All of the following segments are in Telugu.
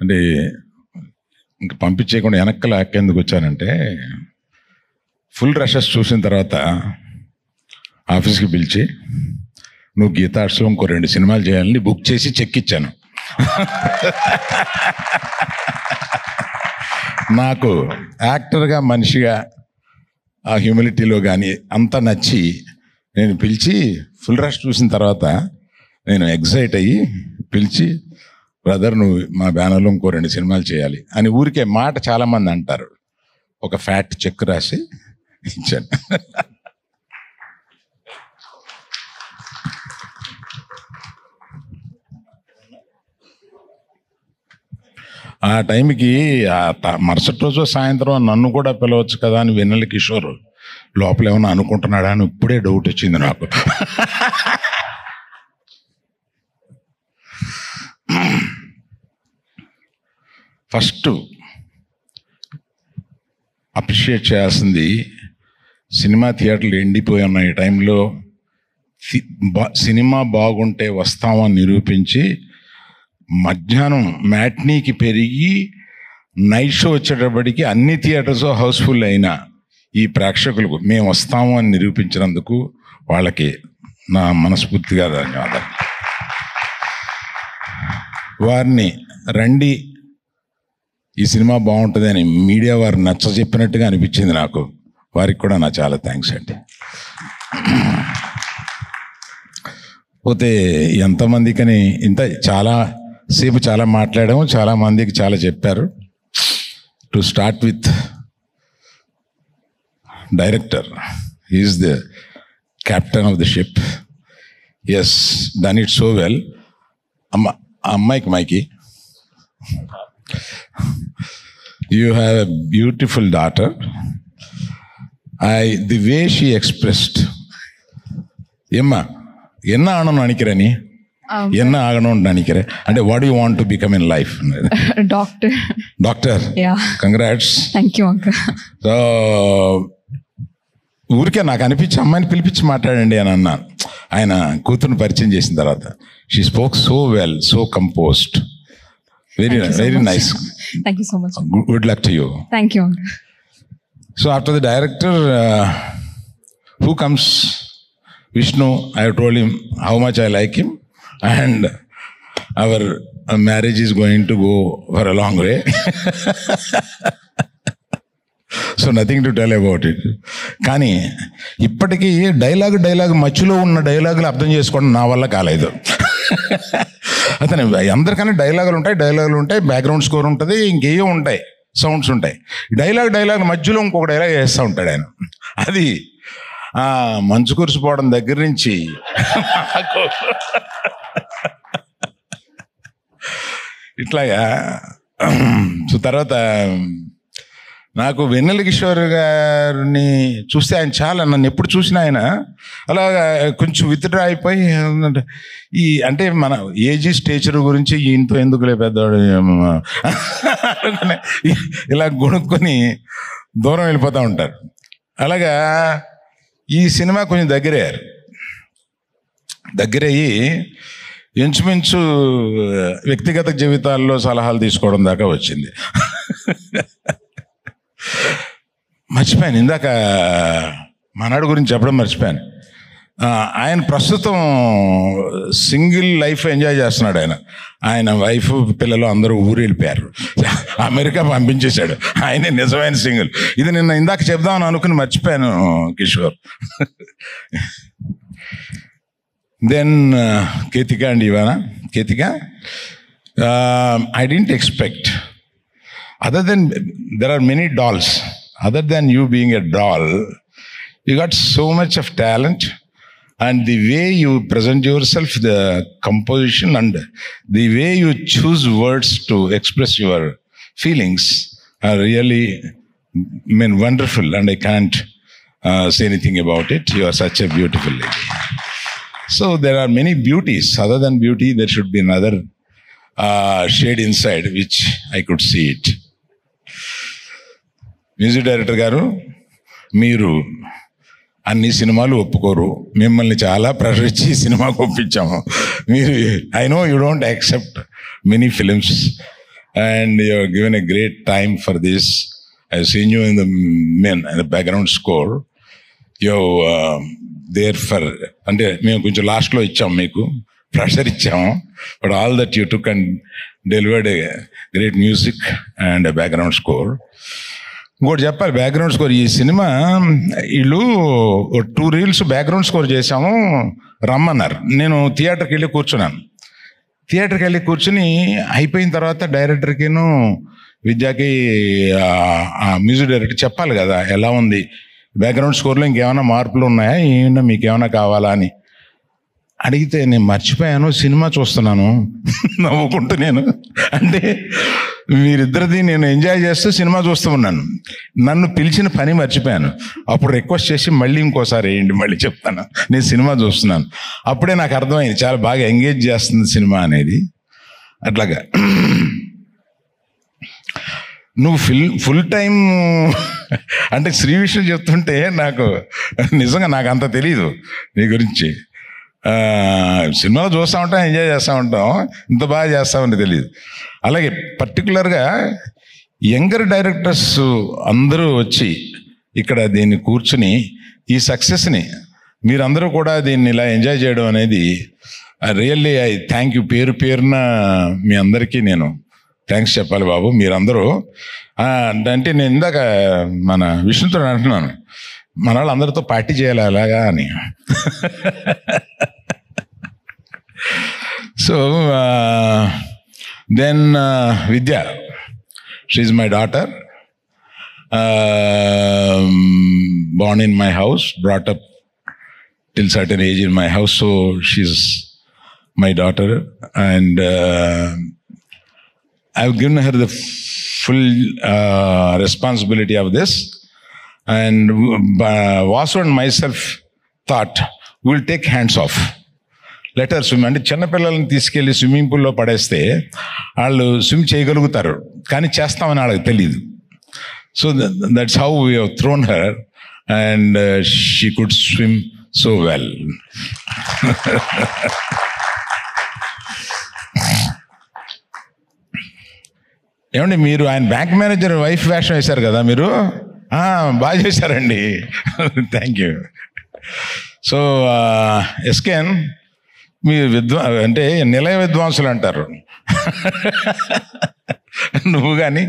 అంటే ఇంక పంపించేయకుండా వెనక్కల ఎందుకు వచ్చానంటే, ఫుల్ రషెస్ చూసిన తర్వాత ఆఫీస్కి పిలిచి, నువ్వు గీతా ఆర్ట్స్లో ఇంకో 2 సినిమాలు చేయాలని బుక్ చేసి చెక్ ఇచ్చాను. నాకు యాక్టర్గా, మనిషిగా, ఆ హ్యూమిలిటీలో కానీ అంతా నచ్చి నేను పిలిచి, ఫుల్ రష్ చూసిన తర్వాత నేను ఎగ్జైట్ అయ్యి పిలిచి, బ్రదర్ నువ్వు మా బ్యానర్లో ఇంకో 2 సినిమాలు చేయాలి అని ఊరికే మాట చాలామంది అంటారు. ఒక ఫ్యాట్ చెక్ రాసి ఇచ్చాను. ఆ టైంకి మరుసటి రోజు సాయంత్రం నన్ను కూడా పిలవచ్చు కదా అని వెన్నెల కిషోర్ లోపల ఏమన్నా అనుకుంటున్నాడా అని ఇప్పుడే డౌట్ వచ్చింది నాకు. ఫస్ట్ అప్రిషియేట్ చేయాల్సింది, సినిమా థియేటర్లు ఎండిపోయి ఉన్న ఈ టైంలో సినిమా బాగుంటే వస్తామని నిరూపించి, మధ్యాహ్నం మ్యాట్నీకి పెరిగి నైట్ షో వచ్చేటప్పటికి అన్ని థియేటర్స్ హౌస్ఫుల్ అయిన ఈ ప్రేక్షకులకు మేము వస్తాము అని నిరూపించినందుకు వాళ్ళకి నా మనస్ఫూర్తిగా ధన్యవాదాలు. వారిని రండి ఈ సినిమా బాగుంటుంది అని మీడియా వారు నచ్చ చెప్పినట్టుగా అనిపించింది నాకు. వారికి కూడా నా చాలా థ్యాంక్స్ అండి. పోతే ఎంతమందికని ఇంత చాలా సేపు చాలా మాట్లాడాము, చాలామందికి చాలా చెప్పారు. To start with director, is the captain of the ship. Yes, done it so well. అమ్మాయికి మైకి, you have a beautiful daughter. The way she expressed, Emma, enna aanonu nanikira ni, enna aganonu nanikira, and what do you want to become in life? Doctor. Yeah. Congrats. Thank you, uncle. So ఊరికే నాకు అనిపించి అమ్మాయిని పిలిపించి మాట్లాడండి అని అన్నాను. ఆయన కూతురుని పరిచయం చేసిన తర్వాత she spoke so well, so composed. Very nice. Thank you so much. Good luck to you. Thank you, uncle. So after the director, who comes? Vishnu. I have told him how much I like him, and our marriage is going to go for a long way. So nothing to tell about it. కానీ ఇప్పటికీ డైలాగ్ మధ్యలో ఉన్న డైలాగులు అర్థం చేసుకోవడం నా వల్ల కాలేదు. అతను అందరికన్నా డైలాగులు ఉంటాయి, బ్యాక్గ్రౌండ్ స్కోర్ ఉంటుంది, ఇంకేయో ఉంటాయి, సౌండ్స్ ఉంటాయి. డైలాగ్ మధ్యలో ఇంకొక డైలాగ్ వేస్తూ ఉంటాడు ఆయన. అది మంచు కురిసిపోవడం దగ్గర నుంచి ఇట్లాగా. సో తర్వాత నాకు వెన్నెల కిషోర్ గారిని చూస్తే ఆయన చాలా, నన్ను ఎప్పుడు చూసినా ఆయన అలాగా కొంచెం విత్డ్రా అయిపోయి, ఈ అంటే మన ఏజీ స్టేచర్ గురించి ఈయనతో ఎందుకులే పెద్దవాడు ఇలా గొనుక్కొని దూరం వెళ్ళిపోతూ ఉంటారు. అలాగా ఈ సినిమా కొంచెం దగ్గరయ్యి ఇంచుమించు వ్యక్తిగత జీవితాల్లో సలహాలు తీసుకోవడం దాకా వచ్చింది. మర్చిపోయాను, ఇందాక మనాడు గురించి చెప్పడం మర్చిపోయాను. ఆయన ప్రస్తుతం సింగిల్ లైఫ్ ఎంజాయ్ చేస్తున్నాడు. ఆయన వైఫ్ పిల్లలు అందరూ ఊరు వెళ్ళిపోయారు, అమెరికా పంపించేశాడు. ఆయనే నిజమైన సింగిల్. ఇది నిన్న ఇందాక చెప్దామని అనుకుని మర్చిపోయాను కిషోర్. దెన్ కేతిక అండి, ఇవానా Ketika. I didn't expect, other than there are many dolls, other than you being a doll, you got so much of talent, and the way you present yourself, the composition and the way you choose words to express your feelings are really, wonderful, and I can't say anything about it. You are such a beautiful lady. So there are many beauties. Other than beauty, there should be another shade inside which I could see it. Music director గారు, మీరు అన్ని సినిమాలు ఒప్పుకోరు, మిమ్మల్ని చాలా ప్రెషర్ ఇచ్చి సినిమాకు ఒప్పించాము. మీరు, I know you don't accept many films, and you're given a great time for this. I've seen you in the background score. You're there for, అంటే మేము కొంచెం లాస్ట్లో ఇచ్చాం, మీకు ప్రెషర్ ఇచ్చాము, but all that you took and delivered a great music and background score. ఇంకోటి చెప్పాలి, బ్యాక్గ్రౌండ్ స్కోర్ ఈ సినిమా వీళ్ళు 2 రీల్స్ బ్యాక్గ్రౌండ్ స్కోర్ చేశాము, రమ్మన్నారు. నేను థియేటర్కి వెళ్ళి కూర్చుని అయిపోయిన తర్వాత డైరెక్టర్కిను విద్యాకి మ్యూజిక్ డైరెక్టర్ చెప్పాలి కదా ఎలా ఉంది బ్యాక్గ్రౌండ్ స్కోర్లో, ఇంకేమైనా మార్పులు ఉన్నాయా, ఏమన్నా మీకు ఏమైనా కావాలా అని అడిగితే నేను మర్చిపోయాను, సినిమా చూస్తున్నాను నవ్వుకుంటూ. నేను అంటే మీరిద్దరిది నేను ఎంజాయ్ చేస్తూ సినిమా చూస్తూ ఉన్నాను, నన్ను పిలిచిన పని మర్చిపోయాను. అప్పుడు రిక్వెస్ట్ చేసి మళ్ళీ ఇంకోసారి వేయండి, మళ్ళీ చెప్తాను, నేను సినిమా చూస్తున్నాను. అప్పుడే నాకు అర్థమైంది చాలా బాగా ఎంగేజ్ చేస్తుంది సినిమా అనేది. అట్లాగా నువ్వు ఫుల్ టైం అంటే శ్రీ విషయం చెప్తుంటే నాకు నిజంగా నాకు అంత తెలీదు నీ గురించి. సినిమాలో చూస్తూ ఉంటాం, ఎంజాయ్ చేస్తూ ఉంటాం, ఇంత బాగా చేస్తామని తెలియదు. అలాగే పర్టికులర్గా యంగర్ డైరెక్టర్స్ అందరూ వచ్చి ఇక్కడ దీన్ని కూర్చుని ఈ సక్సెస్ని మీరందరూ కూడా దీన్ని ఇలా ఎంజాయ్ చేయడం అనేది రియల్లీ ఐ థ్యాంక్ యూ. పేరున మీ అందరికీ నేను థ్యాంక్స్ చెప్పాలి బాబు. మీరందరూ అంటే నేను ఇందాక మన విష్ణుతో అంటున్నాను, మన వాళ్ళందరితో పార్టీ చేయాలి అలాగా అని. So then Vidya, she is my daughter, born in my house, brought up till certain age in my house, so she's my daughter, and I've given her the full responsibility of this. And Vasu and myself thought we'll take hands off, let her swim. అంటే చిన్నపిల్లల్ని తీసుకెళ్ళి స్విమ్మింగ్ పూల్లో పడేస్తే వాళ్ళు స్విమ్ చేయగలుగుతారు, కానీ చేస్తామని వాళ్ళకి తెలియదు. So that's how we have throne her, and she could swim so well. ఏమండి మీరు ఆయన బ్యాంక్ మేనేజర్ వైఫ్ వేషం వేశారు కదా మీరు, బాగా చేశారండి. Thank you. సో ఎస్కేన్ మీ అంటే నిలయ విద్వాంసులు అంటారు. నువ్వు కానీ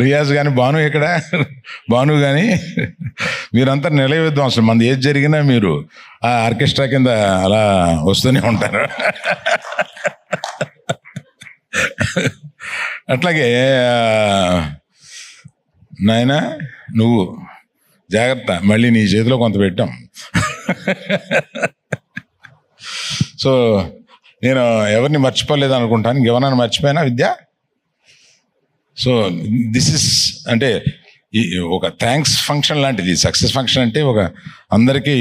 రియాజ్ కానీ భాను ఇక్కడ భాను కానీ మీరంతా నిలయ విద్వాంసులు. మనది ఏది జరిగినా మీరు ఆ ఆర్కెస్ట్రా కింద అలా వస్తూనే ఉంటారు. అట్లాగే నాయనా నువ్వు జాగ్రత్త, మళ్ళీ నీ చేతిలో కొంత పెట్టాం. సో నేను ఎవరిని మర్చిపోలేదు అనుకుంటాను, ఇంకెవరైనా మర్చిపోయినా విద్య. సో దిస్ ఇస్ అంటే ఒక థ్యాంక్స్ ఫంక్షన్ లాంటిది, సక్సెస్ ఫంక్షన్ అంటే ఒక అందరికీ.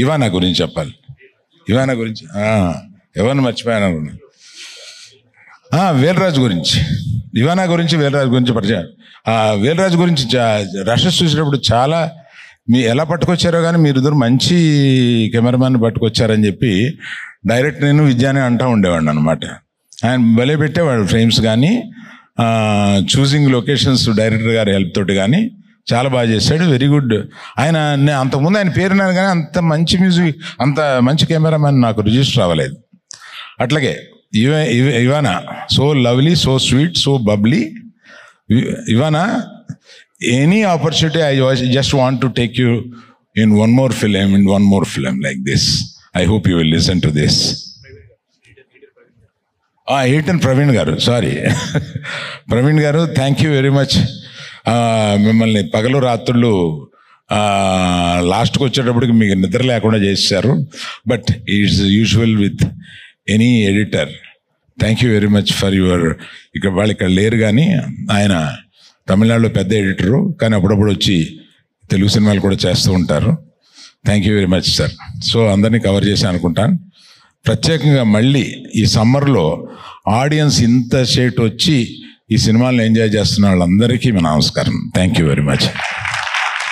ఇవానా గురించి చెప్పాలి, ఇవానా గురించి ఎవరిని మర్చిపోయాను అనుకున్నాను. వేలరాజు గురించి, ఇవానా గురించి, వేలరాజు గురించి పరిచయం. వేలరాజు గురించి రషెస్ చూసేటప్పుడు చాలా ఎలా పట్టుకొచ్చారో కానీ మీరిద్దరు మంచి కెమెరామ్యాన్ పట్టుకొచ్చారని చెప్పి డైరెక్ట్ నేను విద్యానే అంటూ ఉండేవాడిని అనమాట. ఆయన భలే పెట్టేవాడు ఫ్రేమ్స్ కానీ, చూసింగ్ లొకేషన్స్ డైరెక్టర్ గారి హెల్ప్ తోటి కానీ చాలా బాగా చేశాడు. Very good. ఆయన అంతకుముందు ఆయన పేరున్నాను కానీ అంత మంచి మ్యూజిక్, అంత మంచి కెమెరామ్యాన్ నాకు రిజిస్టర్ అవ్వలేదు. అట్లాగే Ivana so lovely, so sweet, so bubbly. Ivana any opportunity, I just want to take you in one more film like this. I hope you will listen to this. Eaton Praveen garu, sorry. Praveen garu, thank you very much. మిమ్మల్ని పగలు రాత్రులు లాస్ట్కి వచ్చేటప్పటికి మీకు నిద్ర లేకుండా చేశారు. But it's usual with any editor. Thank you very much for your. వాళ్ళు ఇక్కడ లేరు కానీ ఆయన తమిళనాడులో పెద్ద ఎడిటరు, కానీ అప్పుడప్పుడు వచ్చి తెలుగు సినిమాలు కూడా చేస్తూ ఉంటారు. Thank you very much sir. So అందరినీ కవర్ చేసి అనుకుంటాను. ప్రత్యేకంగా మళ్ళీ ఈ సమ్మర్లో ఆడియన్స్ ఇంత సేటు వచ్చి ఈ సినిమాలను ఎంజాయ్ చేస్తున్న వాళ్ళందరికీ మా నమస్కారం. Thank you very much.